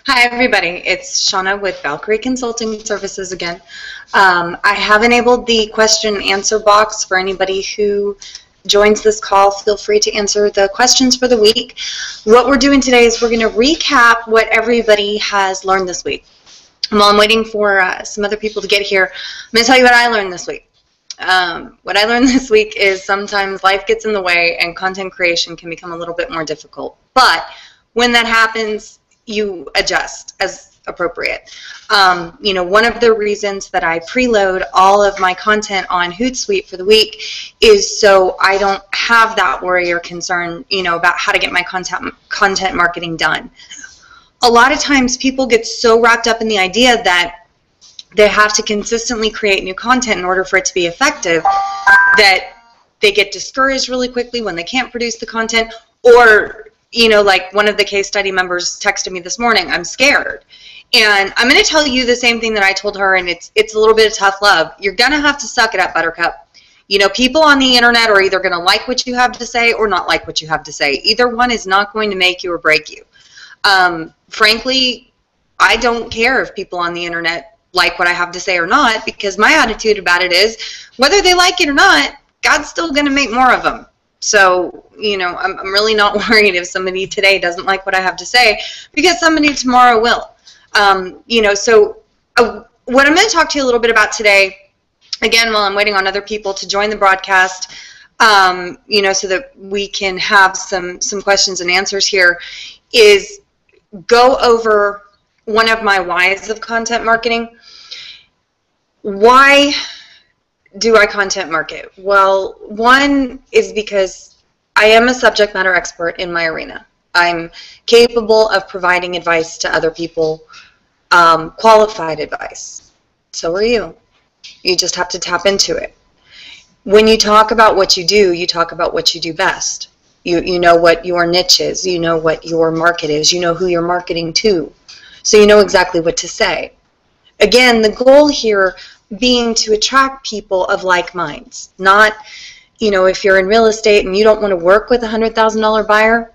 Hi, everybody. It's Shauna with Valkeryie Consulting Services again. I have enabled the question and answer box for anybody who joins this call. Feel free to answer the questions for the week. What we're doing today is we're going to recap what everybody has learned this week. While I'm waiting for some other people to get here, I'm going to tell you what I learned this week. What I learned this week is sometimes life gets in the way and content creation can become a little bit more difficult. But when that happens, you adjust as appropriate. One of the reasons that I preload all of my content on Hootsuite for the week is so I don't have that worry or concern, about how to get my content marketing done. A lot of times people get so wrapped up in the idea that they have to consistently create new content in order for it to be effective that they get discouraged really quickly when they can't produce the content, or like one of the case study members texted me this morning, I'm scared. And I'm going to tell you the same thing that I told her, and it's a little bit of tough love. You're going to have to suck it up, Buttercup. People on the internet are either going to like what you have to say or not like what you have to say. Either one is not going to make you or break you. Frankly, I don't care if people on the internet like what I have to say or not, because my attitude about it is whether they like it or not, God's still going to make more of them. So, I'm really not worried if somebody today doesn't like what I have to say, because somebody tomorrow will. What I'm going to talk to you a little bit about today, again, while I'm waiting on other people to join the broadcast, so that we can have some questions and answers here, is go over one of my whys of content marketing. Why do I content market? Well, one is because I am a subject matter expert in my arena. I'm capable of providing advice to other people, qualified advice. So are you. You just have to tap into it. When you talk about what you do, you talk about what you do best. You know what your niche is. You know what your market is. You know who you're marketing to. So you know exactly what to say. Again, the goal here being to attract people of like minds. Not, if you're in real estate and you don't want to work with a $100,000 buyer,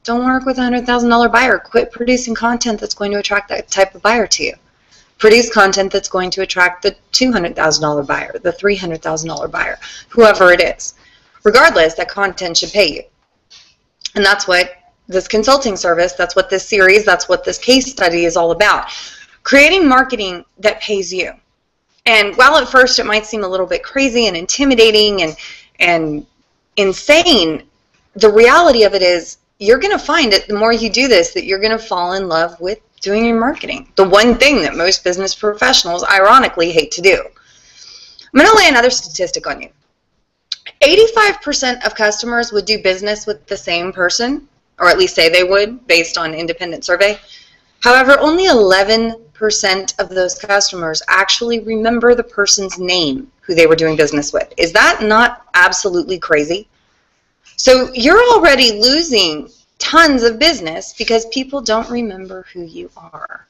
don't work with a $100,000 buyer. Quit producing content that's going to attract that type of buyer to you. Produce content that's going to attract the $200,000 buyer, the $300,000 buyer, whoever it is. Regardless, that content should pay you. And that's what this consulting service, that's what this series, that's what this case study is all about. Creating marketing that pays you. And while at first it might seem a little bit crazy and intimidating and insane, the reality of it is you're going to find it the more you do this that you're going to fall in love with doing your marketing. The one thing that most business professionals ironically hate to do. I'm going to lay another statistic on you. 85% of customers would do business with the same person, or at least say they would, based on independent survey. However, only 11% of those customers actually remember the person's name who they were doing business with. Is that not absolutely crazy? So you're already losing tons of business because people don't remember who you are.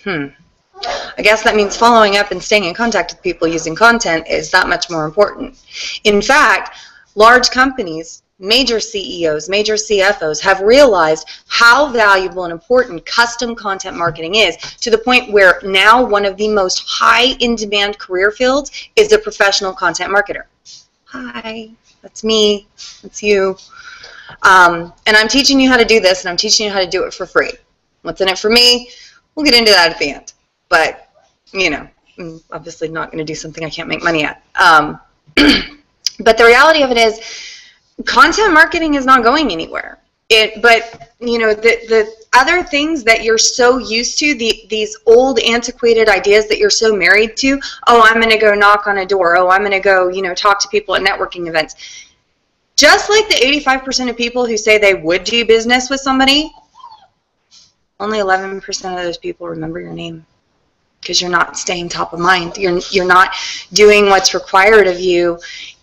I guess that means following up and staying in contact with people using content is that much more important. In fact, large companies, major CEOs, major CFOs have realized how valuable and important custom content marketing is, to the point where now one of the most high in-demand career fields is a professional content marketer. Hi, that's me, that's you. And I'm teaching you how to do this, and I'm teaching you how to do it for free. What's in it for me? We'll get into that at the end. But, I'm obviously not going to do something I can't make money at. But the reality of it is, content marketing is not going anywhere. But the other things that you're so used to, these old antiquated ideas that you're so married to, oh, I'm going to go knock on a door, oh, I'm going to go, talk to people at networking events. Just like the 85% of people who say they would do business with somebody, only 11% of those people remember your name, because you're not staying top of mind. You're not doing what's required of you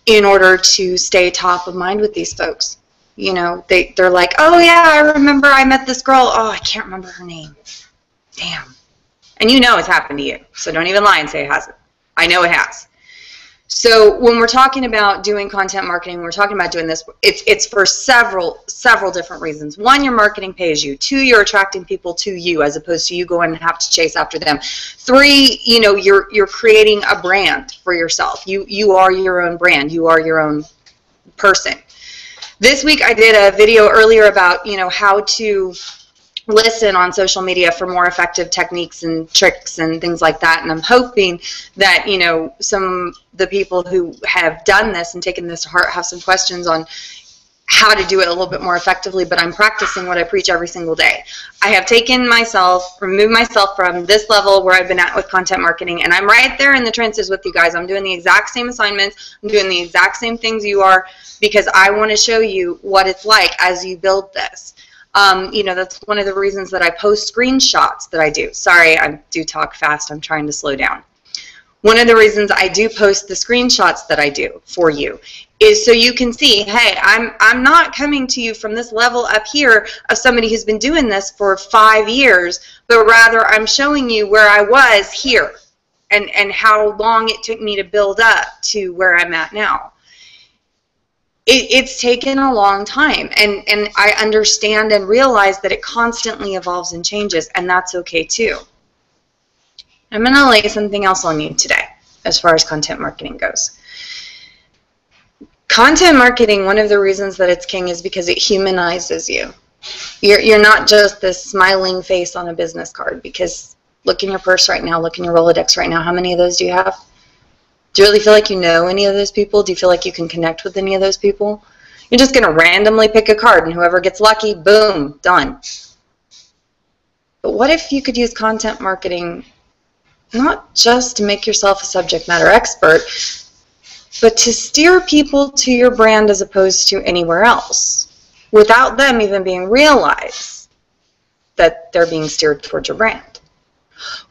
in order to stay top of mind with these folks. They're like, oh yeah, I remember I met this girl. Oh, I can't remember her name. Damn. And it's happened to you. So don't even lie and say it hasn't. I know it has. So when we're talking about doing content marketing, we're talking about doing this, it's for several different reasons. One, your marketing pays you. Two, you're attracting people to you as opposed to you going and have to chase after them. Three, you know, you're creating a brand for yourself. You are your own brand. You are your own person. This week I did a video earlier about, you know, how to listen on social media for more effective techniques and tricks and things like that, and I'm hoping that, you know, some of the people who have done this and taken this to heart have some questions on how to do it a little bit more effectively. But I'm practicing what I preach every single day. I have taken myself, removed myself from this level where I've been at with content marketing, and I'm right there in the trenches with you guys. I'm doing the exact same assignments, I'm doing the exact same things you are, because I want to show you what it's like as you build this. You know, that's one of the reasons that I post screenshots that I do. Sorry, I do talk fast. I'm trying to slow down. One of the reasons I do post the screenshots that I do for you is so you can see, hey, I'm not coming to you from this level up here of somebody who's been doing this for 5 years, but rather I'm showing you where I was here and how long it took me to build up to where I'm at now. It's taken a long time, and I understand and realize that it constantly evolves and changes, and that's okay too. I'm going to lay something else on you today as far as content marketing goes. Content marketing, one of the reasons that it's king is because it humanizes you. You're not just this smiling face on a business card, because look in your purse right now, look in your Rolodex right now. How many of those do you have? Do you really feel like you know any of those people? Do you feel like you can connect with any of those people? You're just going to randomly pick a card, and whoever gets lucky, boom, done. But what if you could use content marketing not just to make yourself a subject matter expert, but to steer people to your brand as opposed to anywhere else, without them even being realized that they're being steered towards your brand?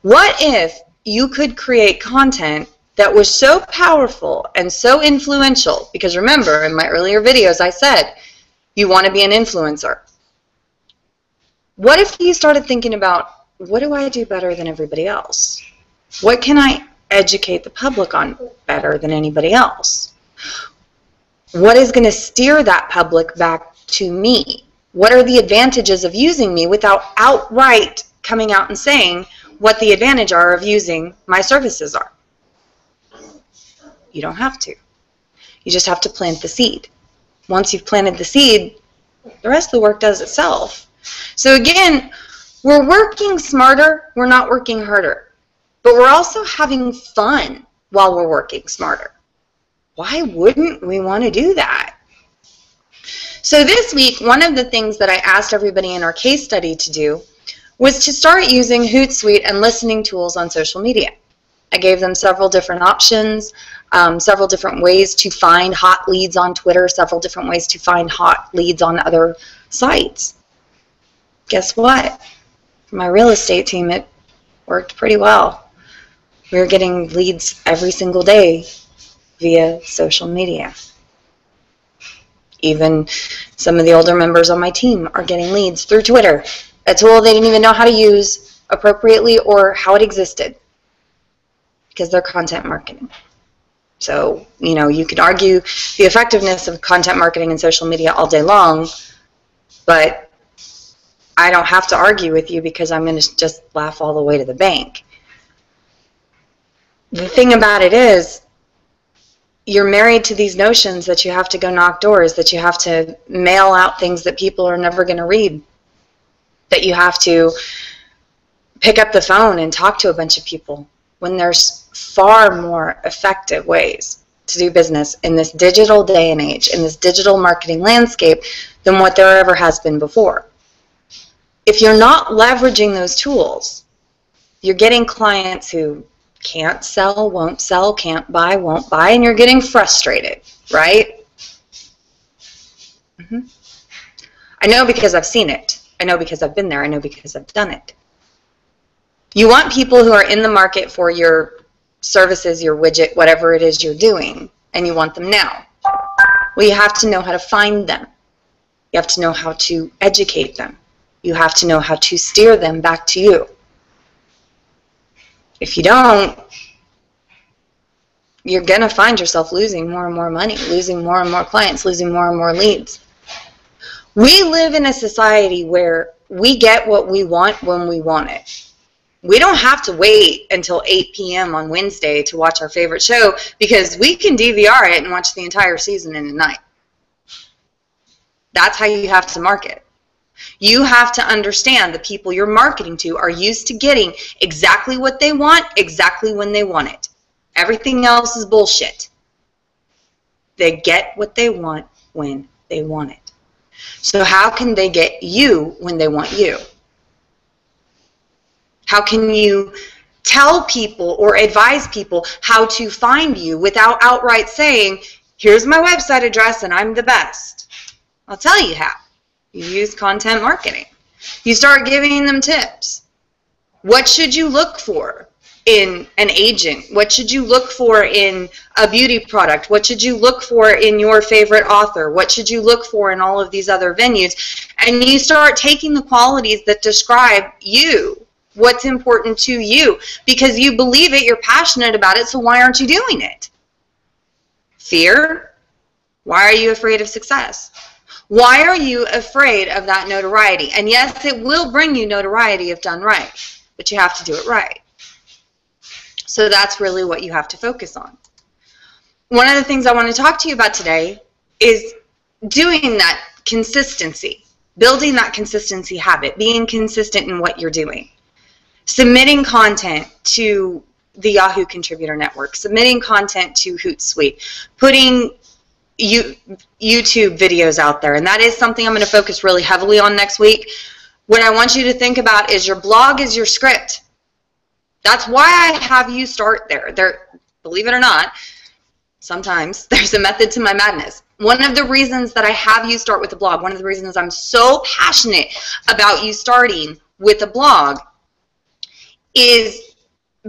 What if you could create content that was so powerful and so influential? Because remember, in my earlier videos I said you want to be an influencer. What if you started thinking about, what do I do better than everybody else? What can I educate the public on better than anybody else? What is going to steer that public back to me? What are the advantages of using me without outright coming out and saying what the advantage are of using my services are? You don't have to. You just have to plant the seed. Once you've planted the seed, the rest of the work does itself. So again, we're working smarter, we're not working harder. But we're also having fun while we're working smarter. Why wouldn't we want to do that? So this week, one of the things that I asked everybody in our case study to do was to start using Hootsuite and listening tools on social media. I gave them several different options, several different ways to find hot leads on Twitter, several different ways to find hot leads on other sites. Guess what? For my real estate team, it worked pretty well. We were getting leads every single day via social media. Even some of the older members on my team are getting leads through Twitter, a tool they didn't even know how to use appropriately or how it existed, because they're content marketing. So, you know, you could argue the effectiveness of content marketing and social media all day long, but I don't have to argue with you because I'm going to just laugh all the way to the bank. The thing about it is, you're married to these notions that you have to go knock doors, that you have to mail out things that people are never going to read, that you have to pick up the phone and talk to a bunch of people, when there's far more effective ways to do business in this digital day and age, in this digital marketing landscape, than what there ever has been before. If you're not leveraging those tools, you're getting clients who can't sell, won't sell, can't buy, won't buy, and you're getting frustrated, right? I know because I've seen it. I know because I've been there. I know because I've done it. You want people who are in the market for your services, your widget, whatever it is you're doing, and you want them now. Well, you have to know how to find them. You have to know how to educate them. You have to know how to steer them back to you. If you don't, you're going to find yourself losing more and more money, losing more and more clients, losing more and more leads. We live in a society where we get what we want when we want it. We don't have to wait until 8 p.m. on Wednesday to watch our favorite show, because we can DVR it and watch the entire season in a night. That's how you have to market. You have to understand the people you're marketing to are used to getting exactly what they want, exactly when they want it. Everything else is bullshit. They get what they want when they want it. So how can they get you when they want you? How can you tell people or advise people how to find you without outright saying, here's my website address and I'm the best? I'll tell you how. You use content marketing. You start giving them tips. What should you look for in an agent? What should you look for in a beauty product? What should you look for in your favorite author? What should you look for in all of these other venues? And you start taking the qualities that describe you, what's important to you, because you believe it, you're passionate about it, so why aren't you doing it? Fear? Why are you afraid of success? Why are you afraid of that notoriety? And yes, it will bring you notoriety if done right, but you have to do it right. So that's really what you have to focus on. One of the things I want to talk to you about today is doing that consistency, building that consistency habit, being consistent in what you're doing. Submitting content to the Yahoo Contributor Network, submitting content to Hootsuite, putting YouTube videos out there, and that is something I'm going to focus really heavily on next week. What I want you to think about is your blog is your script. That's why I have you start there. Believe it or not, sometimes there's a method to my madness. One of the reasons that I have you start with a blog, one of the reasons I'm so passionate about you starting with a blog is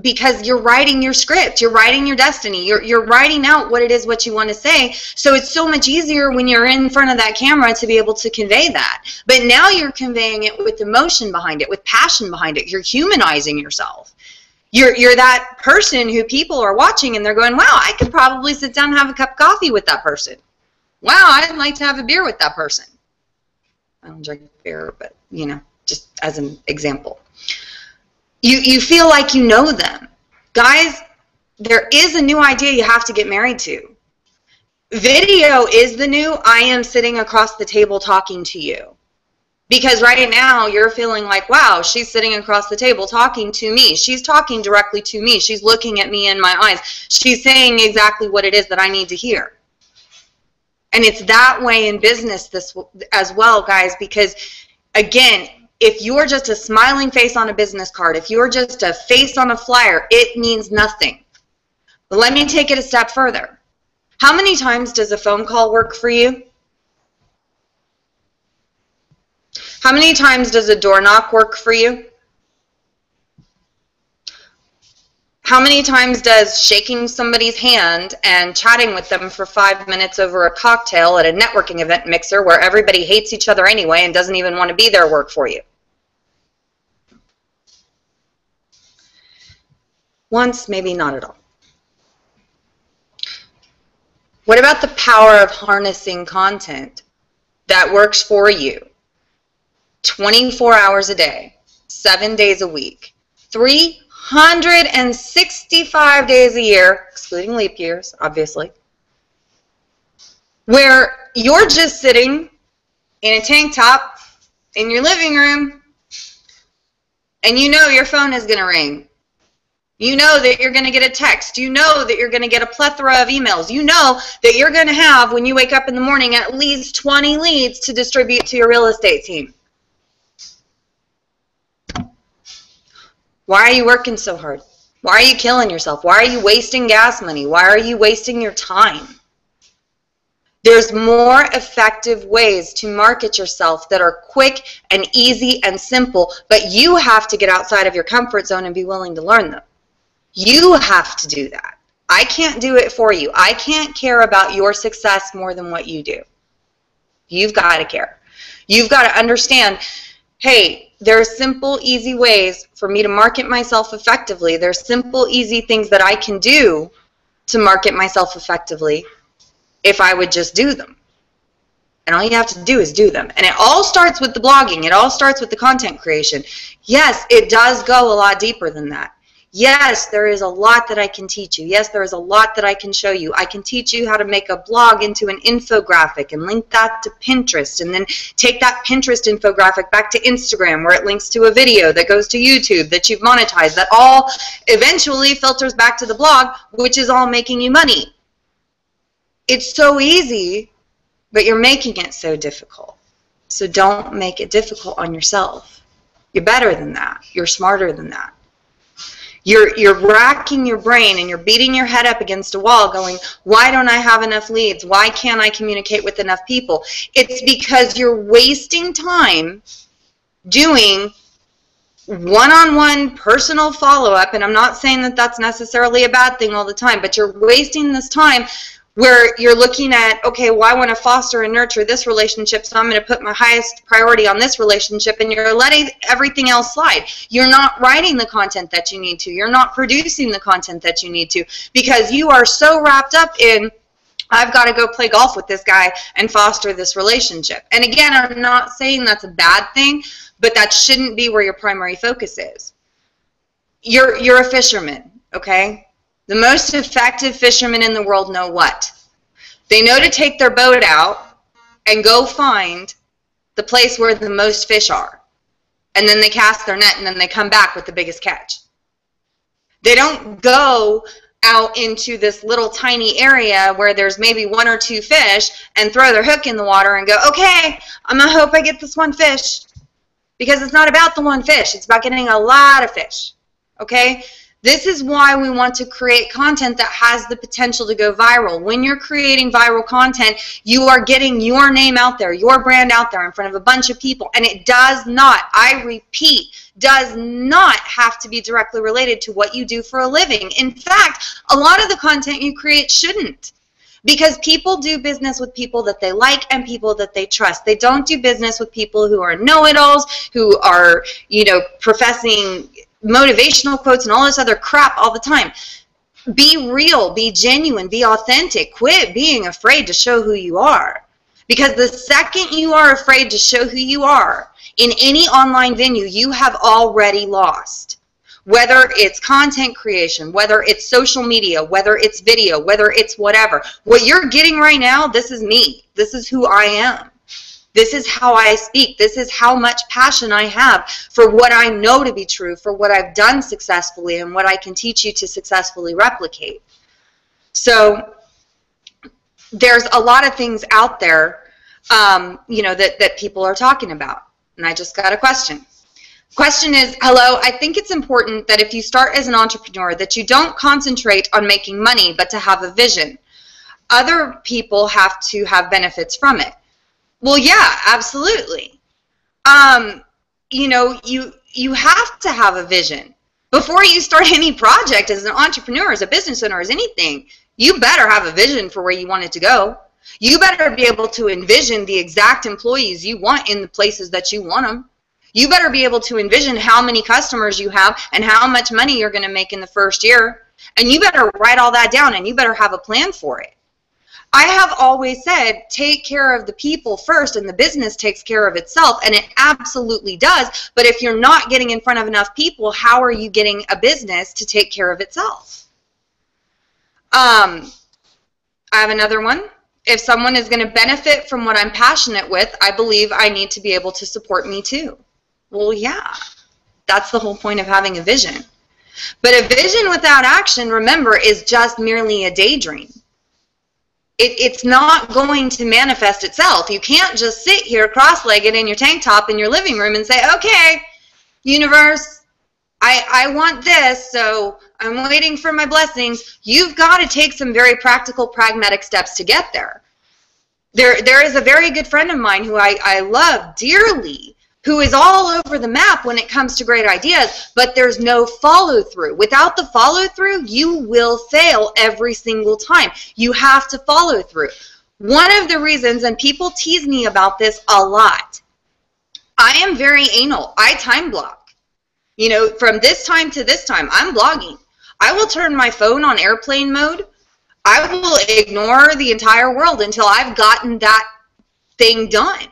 because you're writing your script, you're writing your destiny, you're writing out what it is, what you want to say. So it's so much easier when you're in front of that camera to be able to convey that. But now you're conveying it with emotion behind it, with passion behind it. You're humanizing yourself. You're that person who people are watching and they're going, wow, I could probably sit down and have a cup of coffee with that person. Wow, I'd like to have a beer with that person. I don't drink beer, but, you know, just as an example. You feel like you know them. Guys, there is a new idea you have to get married to. Video is the new I am sitting across the table talking to you. Because right now you're feeling like, wow, she's sitting across the table talking to me. She's talking directly to me. She's looking at me in my eyes. She's saying exactly what it is that I need to hear. And it's that way in business as well, guys, because, again, if you're just a smiling face on a business card, if you're just a face on a flyer, it means nothing. But let me take it a step further. How many times does a phone call work for you? How many times does a door knock work for you? How many times does shaking somebody's hand and chatting with them for 5 minutes over a cocktail at a networking event mixer where everybody hates each other anyway and doesn't even want to be there work for you? Once, maybe not at all. What about the power of harnessing content that works for you 24 hours a day, 7 days a week, 365 days a year, excluding leap years, obviously, where you're just sitting in a tank top in your living room and you know your phone is going to ring. You know that you're going to get a text. You know that you're going to get a plethora of emails. You know that you're going to have, when you wake up in the morning, at least 20 leads to distribute to your real estate team. Why are you working so hard? Why are you killing yourself? Why are you wasting gas money? Why are you wasting your time? There's more effective ways to market yourself that are quick and easy and simple, but you have to get outside of your comfort zone and be willing to learn them. You have to do that. I can't do it for you. I can't care about your success more than what you do. You've got to care. You've got to understand, hey, there are simple, easy ways for me to market myself effectively. There's simple, easy things that I can do to market myself effectively if I would just do them. And all you have to do is do them. And it all starts with the blogging. It all starts with the content creation. Yes, it does go a lot deeper than that. Yes, there is a lot that I can teach you. Yes, there is a lot that I can show you. I can teach you how to make a blog into an infographic and link that to Pinterest, and then take that Pinterest infographic back to Instagram where it links to a video that goes to YouTube that you've monetized. That all eventually filters back to the blog, which is all making you money. It's so easy, but you're making it so difficult. So don't make it difficult on yourself. You're better than that. You're smarter than that. You're racking your brain and you're beating your head up against a wall going, why don't I have enough leads? Why can't I communicate with enough people? It's because you're wasting time doing one-on-one personal follow-up, and I'm not saying that that's necessarily a bad thing all the time, but you're wasting this time where you're looking at, okay, well, I want to foster and nurture this relationship, so I'm going to put my highest priority on this relationship, and you're letting everything else slide. You're not writing the content that you need to. You're not producing the content that you need to, because you are so wrapped up in, I've got to go play golf with this guy and foster this relationship. And again, I'm not saying that's a bad thing, but that shouldn't be where your primary focus is. You're a fisherman, okay? The most effective fishermen in the world know what? They know to take their boat out and go find the place where the most fish are. And then they cast their net and then they come back with the biggest catch. They don't go out into this little tiny area where there's maybe 1 or 2 fish and throw their hook in the water and go, okay, I'm going to hope I get this one fish. Because it's not about the one fish. It's about getting a lot of fish. Okay? This is why we want to create content that has the potential to go viral. When you're creating viral content, you are getting your name out there, your brand out there in front of a bunch of people. And it does not, I repeat, does not have to be directly related to what you do for a living. In fact, a lot of the content you create shouldn't. Because people do business with people that they like and people that they trust. They don't do business with people who are know-it-alls, who are, you know, professing motivational quotes and all this other crap all the time. Be real, be genuine, be authentic. Quit being afraid to show who you are. Because the second you are afraid to show who you are in any online venue, you have already lost. Whether it's content creation, whether it's social media, whether it's video, whether it's whatever. What you're getting right now, this is me. This is who I am. This is how I speak. This is how much passion I have for what I know to be true, for what I've done successfully, and what I can teach you to successfully replicate. So there's a lot of things out there, you know, that people are talking about. And I just got a question. Question is, hello, I think it's important that if you start as an entrepreneur that you don't concentrate on making money, but to have a vision. Other people have to have benefits from it. Well, yeah, absolutely. You know, you have to have a vision. Before you start any project as an entrepreneur, as a business owner, as anything, you better have a vision for where you want it to go. You better be able to envision the exact employees you want in the places that you want them. You better be able to envision how many customers you have and how much money you're going to make in the first year. And you better write all that down, and you better have a plan for it. I have always said, take care of the people first, and the business takes care of itself, and it absolutely does. But if you're not getting in front of enough people, how are you getting a business to take care of itself? I have another one. If someone is going to benefit from what I'm passionate with, I believe I need to be able to support me too. Well, yeah, that's the whole point of having a vision. But a vision without action, remember, is just merely a daydream. It's not going to manifest itself. You can't just sit here cross-legged in your tank top in your living room and say, okay, universe, I want this, so I'm waiting for my blessings. You've got to take some very practical, pragmatic steps to get there. There is a very good friend of mine who I love dearly, who is all over the map when it comes to great ideas, but there's no follow-through. Without the follow-through, you will fail every single time. You have to follow through. One of the reasons, and people tease me about this a lot, I am very anal. I time block. You know, from this time to this time, I'm blogging. I will turn my phone on airplane mode I will ignore the entire world until I've gotten that thing done.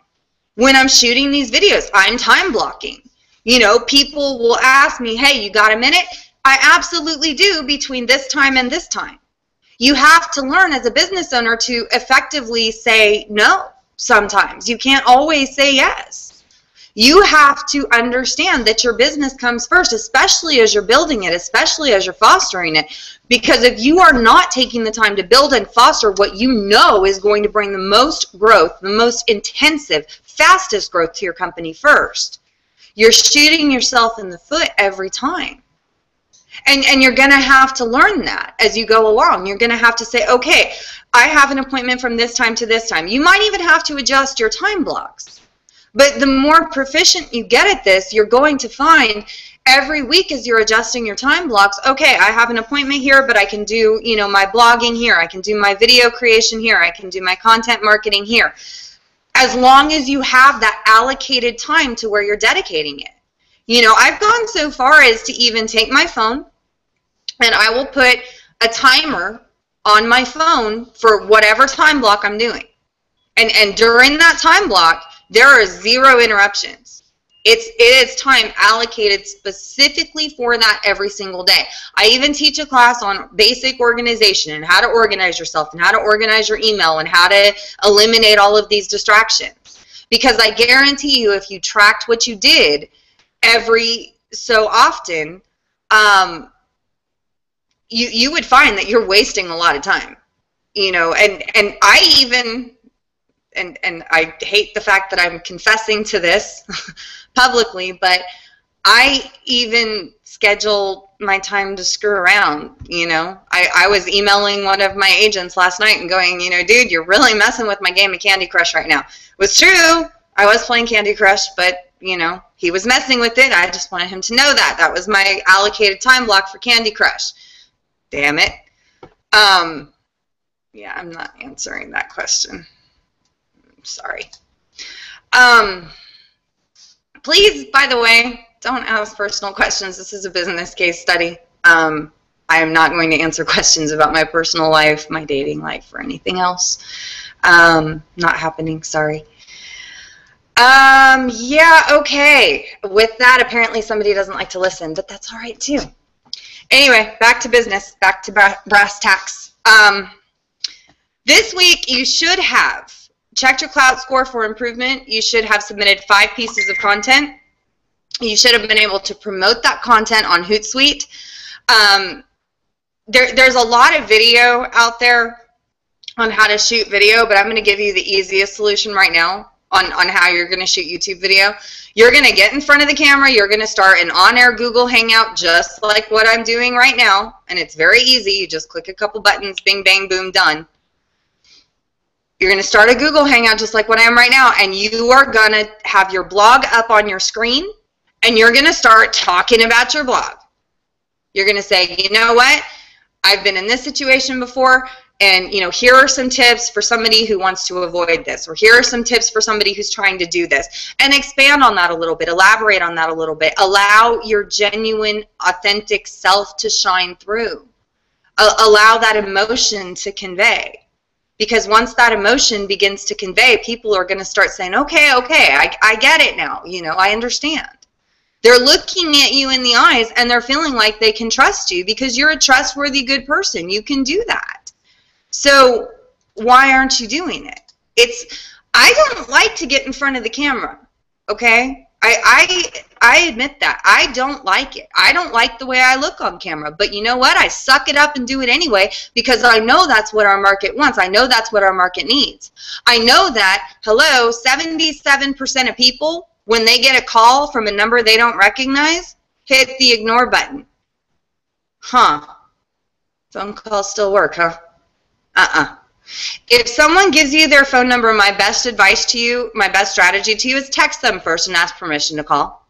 When I'm shooting these videos, I'm time blocking. You know, people will ask me, hey, you got a minute? I absolutely do, between this time and this time. You have to learn as a business owner to effectively say no sometimes. You can't always say yes. You have to understand that your business comes first, especially as you're building it, especially as you're fostering it. Because if you are not taking the time to build and foster what you know is going to bring the most growth, the most intensive, fastest growth to your company first, you're shooting yourself in the foot every time. And you're going to have to learn that as you go along. You're going to have to say, okay, I have an appointment from this time to this time. You might even have to adjust your time blocks. But the more proficient you get at this, you're going to find every week as you're adjusting your time blocks, okay, I have an appointment here, but I can do, you know, my blogging here. I can do my video creation here. I can do my content marketing here. As long as you have that allocated time to where you're dedicating it. You know, I've gone so far as to even take my phone and I will put a timer on my phone for whatever time block I'm doing. And during that time block, there are 0 interruptions. It is time allocated specifically for that every single day. I even teach a class on basic organization and how to organize yourself and how to organize your email and how to eliminate all of these distractions. Because I guarantee you, if you tracked what you did every so often, you would find that you're wasting a lot of time. You know, and I even... And I hate the fact that I'm confessing to this publicly, but I even schedule my time to screw around, you know. I was emailing one of my agents last night and going, you know, dude, you're really messing with my game of Candy Crush right now. It was true. I was playing Candy Crush, but, you know, he was messing with it. I just wanted him to know that. That was my allocated time block for Candy Crush. Damn it. Yeah, I'm not answering that question. Sorry. Please, by the way, don't ask personal questions. This is a business case study. I am not going to answer questions about my personal life, my dating life, or anything else. Not happening, sorry. Yeah, okay. With that, apparently somebody doesn't like to listen, but that's all right too. Anyway, back to business, back to brass tacks. This week, you should have checked your clout score for improvement. You should have submitted 5 pieces of content. You should have been able to promote that content on Hootsuite. There's a lot of video out there on how to shoot video, but I'm going to give you the easiest solution right now on how you're going to shoot YouTube video. You're going to get in front of the camera. You're going to start an on-air Google Hangout just like what I'm doing right now, and it's very easy. You just click a couple buttons, bing, bang, boom, done. You're going to start a Google Hangout just like what I am right now, and you are going to have your blog up on your screen, and you're going to start talking about your blog. You're going to say, you know what, I've been in this situation before, and you know, here are some tips for somebody who wants to avoid this, or here are some tips for somebody who's trying to do this, and expand on that a little bit, elaborate on that a little bit. Allow your genuine, authentic self to shine through. Allow that emotion to convey. Because once that emotion begins to convey, people are going to start saying, okay, I get it now. You know, I understand. They're looking at you in the eyes and they're feeling like they can trust you because you're a trustworthy, good person. You can do that. So why aren't you doing it? I don't like to get in front of the camera, okay? I admit that. I don't like it. I don't like the way I look on camera. But you know what? I suck it up and do it anyway because I know that's what our market wants. I know that's what our market needs. I know that, hello, 77% of people, when they get a call from a number they don't recognize, hit the ignore button. Huh. Phone calls still work, huh? If someone gives you their phone number, my best advice to you, my best strategy to you is text them first and ask permission to call.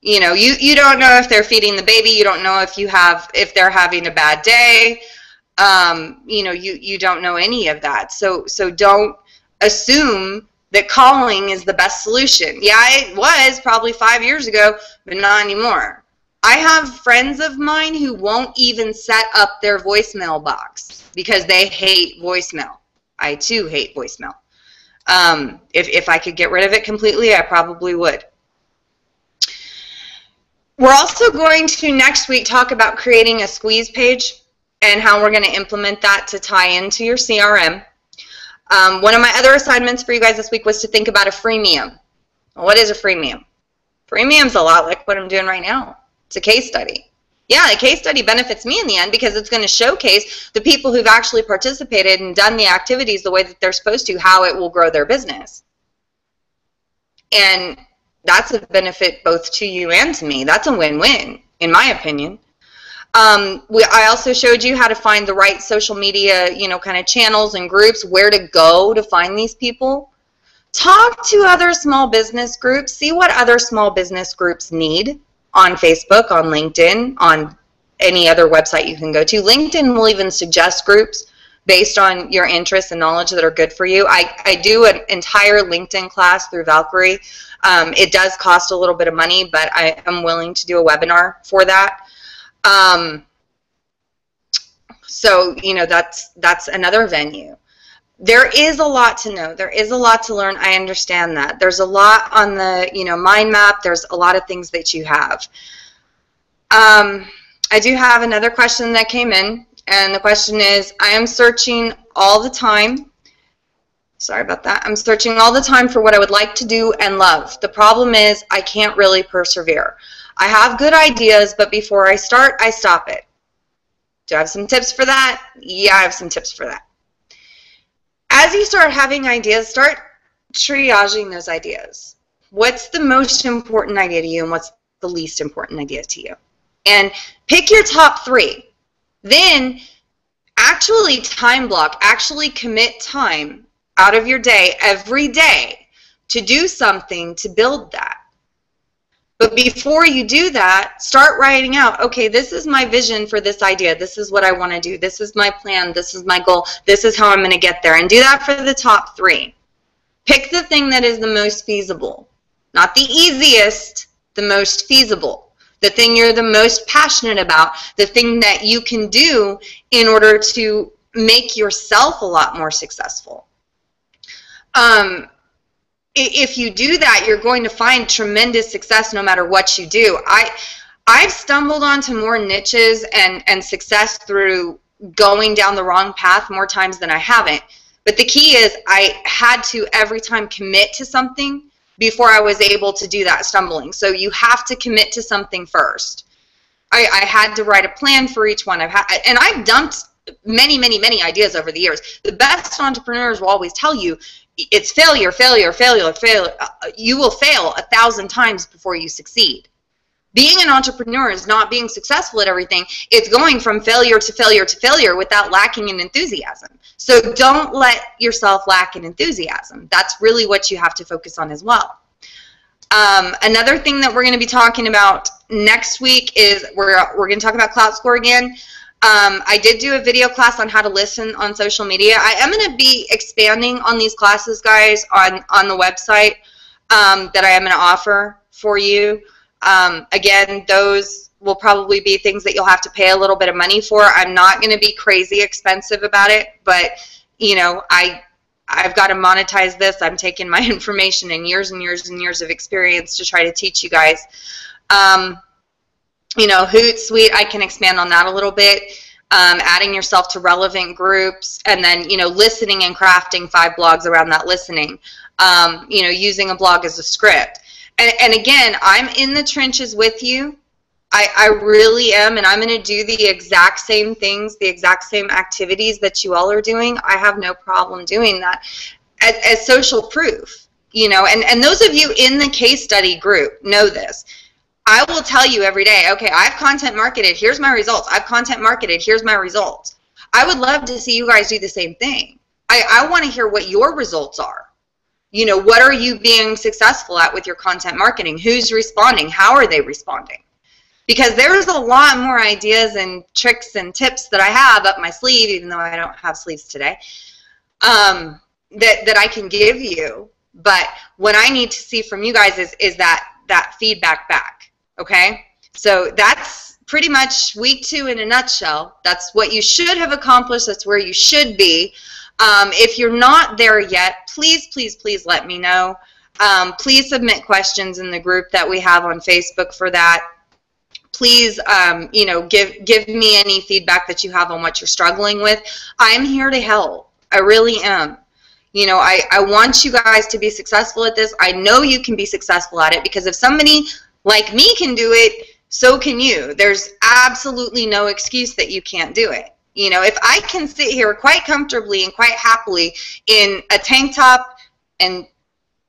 You know, you don't know if they're feeding the baby. You don't know if they're having a bad day. You know, you don't know any of that. So don't assume that calling is the best solution. Yeah, it was probably 5 years ago, but not anymore. I have friends of mine who won't even set up their voicemail box because they hate voicemail. I too hate voicemail. If I could get rid of it completely, I probably would. We're also going to next week talk about creating a squeeze page and how we're going to implement that to tie into your CRM. One of my other assignments for you guys this week was to think about a freemium. What is a freemium? Freemium's a lot like what I'm doing right now. It's a case study. Yeah, a case study benefits me in the end because it's going to showcase the people who've actually participated and done the activities the way that they're supposed to, how it will grow their business. And that's a benefit both to you and to me. That's a win-win, in my opinion. I also showed you how to find the right social media, kind of channels and groups, where to go to find these people. Talk to other small business groups. See what other small business groups need on Facebook, on LinkedIn, on any other website you can go to. LinkedIn will even suggest groups based on your interests and knowledge that are good for you. I do an entire LinkedIn class through Valkeryie. It does cost a little bit of money, but I am willing to do a webinar for that. So, that's another venue. There is a lot to know. There is a lot to learn. I understand that. There's a lot on the, mind map. There's a lot of things that you have. I do have another question that came in, and the question is, I am searching all the time. Sorry about that. I'm searching all the time for what I would like to do and love. The problem is I can't really persevere. I have good ideas, but before I start, I stop it. Do I have some tips for that? Yeah, I have some tips for that. As you start having ideas, start triaging those ideas. What's the most important idea to you and what's the least important idea to you? And pick your top 3. Then actually time block, actually commit time out of your day every day to do something to build that. But before you do that, start writing out, okay, this is my vision for this idea. This is what I want to do. This is my plan. This is my goal. This is how I'm going to get there. And do that for the top 3. Pick the thing that is the most feasible. Not the easiest, the most feasible. The thing you're the most passionate about. The thing that you can do in order to make yourself a lot more successful. If you do that, you're going to find tremendous success no matter what you do. I've stumbled onto more niches and success through going down the wrong path more times than I haven't. But the key is I had to every time commit to something before I was able to do that stumbling. So you have to commit to something first. I had to write a plan for each one. And I've dumped many, many, many ideas over the years. The best entrepreneurs will always tell you, it's failure, failure, failure, failure. You will fail 1,000 times before you succeed. Being an entrepreneur is not being successful at everything. It's going from failure to failure to failure without lacking in enthusiasm. So don't let yourself lack in enthusiasm. That's really what you have to focus on as well. Another thing that we're going to be talking about next week is we're going to talk about Clout Score again. I did do a video class on how to listen on social media. I am going to be expanding on these classes, guys, on the website that I am going to offer for you. Again, those will probably be things that you'll have to pay a little bit of money for. I'm not going to be crazy expensive about it, but, I've got to monetize this. I'm taking my information and years and years and years of experience to try to teach you guys. Hootsuite, I can expand on that a little bit. Adding yourself to relevant groups, and then, listening and crafting 5 blogs around that listening. Using a blog as a script. And again, I'm in the trenches with you. I really am, and I'm going to do the exact same things, the exact same activities that you all are doing. I have no problem doing that as social proof, and those of you in the case study group know this. I will tell you every day, okay, I've content marketed, here's my results. I've content marketed, here's my results. I would love to see you guys do the same thing. I want to hear what your results are. What are you being successful at with your content marketing? Who's responding? How are they responding? Because there's a lot more ideas and tricks and tips that I have up my sleeve, even though I don't have sleeves today, that I can give you. But what I need to see from you guys is that feedback back. Okay? So that's pretty much week 2 in a nutshell. That's what you should have accomplished. That's where you should be. If you're not there yet, please, please, please let me know. Please submit questions in the group that we have on Facebook for that. Please, you know, give me any feedback that you have on what you're struggling with. I'm here to help. I really am. You know, I want you guys to be successful at this. I know you can be successful at it, because if somebody like me can do it, so can you. There's absolutely no excuse that you can't do it. You know, if I can sit here quite comfortably and quite happily in a tank top, and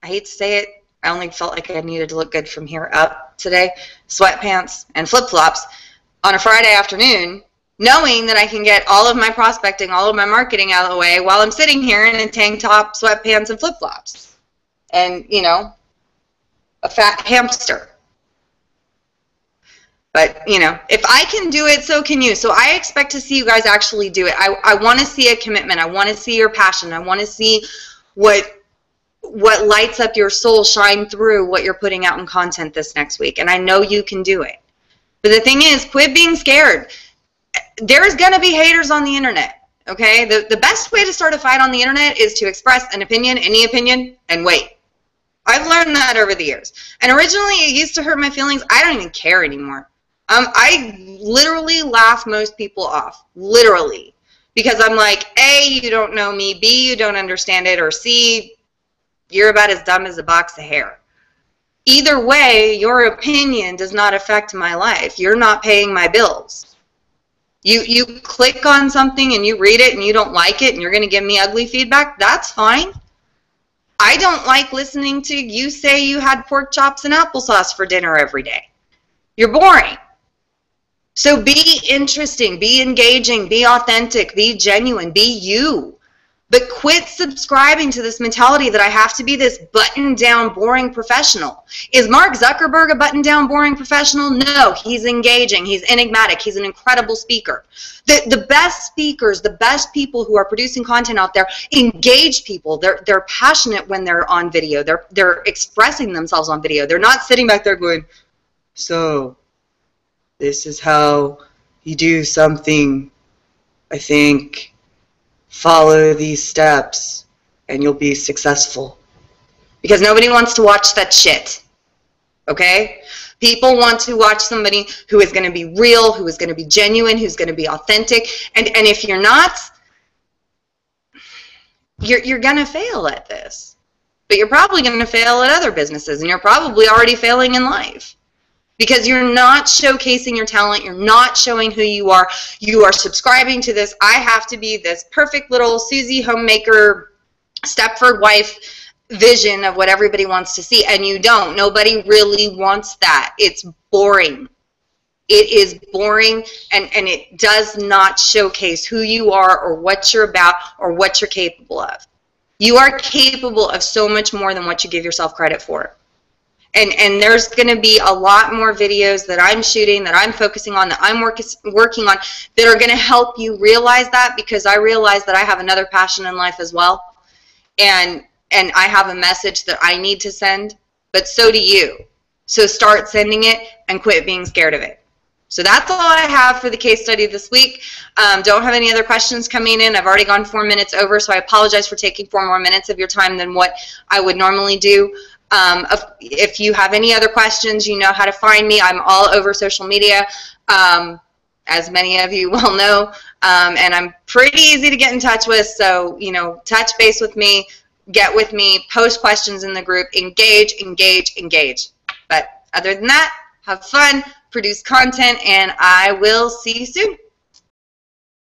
I hate to say it, I only felt like I needed to look good from here up today, sweatpants and flip-flops on a Friday afternoon, knowing that I can get all of my prospecting, all of my marketing out of the way while I'm sitting here in a tank top, sweatpants, and flip-flops. And, you know, a fat hamster. But, you know, if I can do it, so can you. So I expect to see you guys actually do it. I want to see a commitment. I want to see your passion. I want to see what lights up your soul shine through what you're putting out in content this next week. And I know you can do it. But the thing is, quit being scared. There's going to be haters on the internet, okay? The best way to start a fight on the internet is to express an opinion, any opinion, and wait. I've learned that over the years. And originally, it used to hurt my feelings. I don't even care anymore. I literally laugh most people off, literally, because I'm like, A, you don't know me, B, you don't understand it, or C, you're about as dumb as a box of hair. Either way, your opinion does not affect my life. You're not paying my bills. You click on something and you read it and you don't like it and you're going to give me ugly feedback, that's fine. I don't like listening to you say you had pork chops and applesauce for dinner every day. You're boring. So be interesting, be engaging, be authentic, be genuine, be you. But quit subscribing to this mentality that I have to be this buttoned-down, boring professional. Is Mark Zuckerberg a buttoned-down, boring professional? No, he's engaging, he's enigmatic, he's an incredible speaker. The best speakers, the best people who are producing content out there engage people. They're passionate when they're on video. They're expressing themselves on video. They're not sitting back there going, so this is how you do something, I think. Follow these steps and you'll be successful. Because nobody wants to watch that shit. Okay? People want to watch somebody who is going to be real, who is going to be genuine, who's going to be authentic. And if you're not, you're going to fail at this. But you're probably going to fail at other businesses, and you're probably already failing in life. Because you're not showcasing your talent, you're not showing who you are subscribing to this, I have to be this perfect little Susie homemaker, Stepford wife vision of what everybody wants to see, and you don't. Nobody really wants that. It's boring. It is boring, and it does not showcase who you are or what you're about or what you're capable of. You are capable of so much more than what you give yourself credit for. And there's going to be a lot more videos that I'm shooting, that I'm focusing on, that I'm working on, that are going to help you realize that, because I realize that I have another passion in life as well. And I have a message that I need to send, but so do you. So start sending it and quit being scared of it. So that's all I have for the case study this week. Don't have any other questions coming in. I've already gone 4 minutes over, so I apologize for taking 4 more minutes of your time than what I would normally do. If you have any other questions, you know how to find me. I'm all over social media, as many of you well know, and I'm pretty easy to get in touch with. So, you know, touch base with me, get with me, post questions in the group, engage, engage, engage. But other than that, have fun, produce content, and I will see you soon.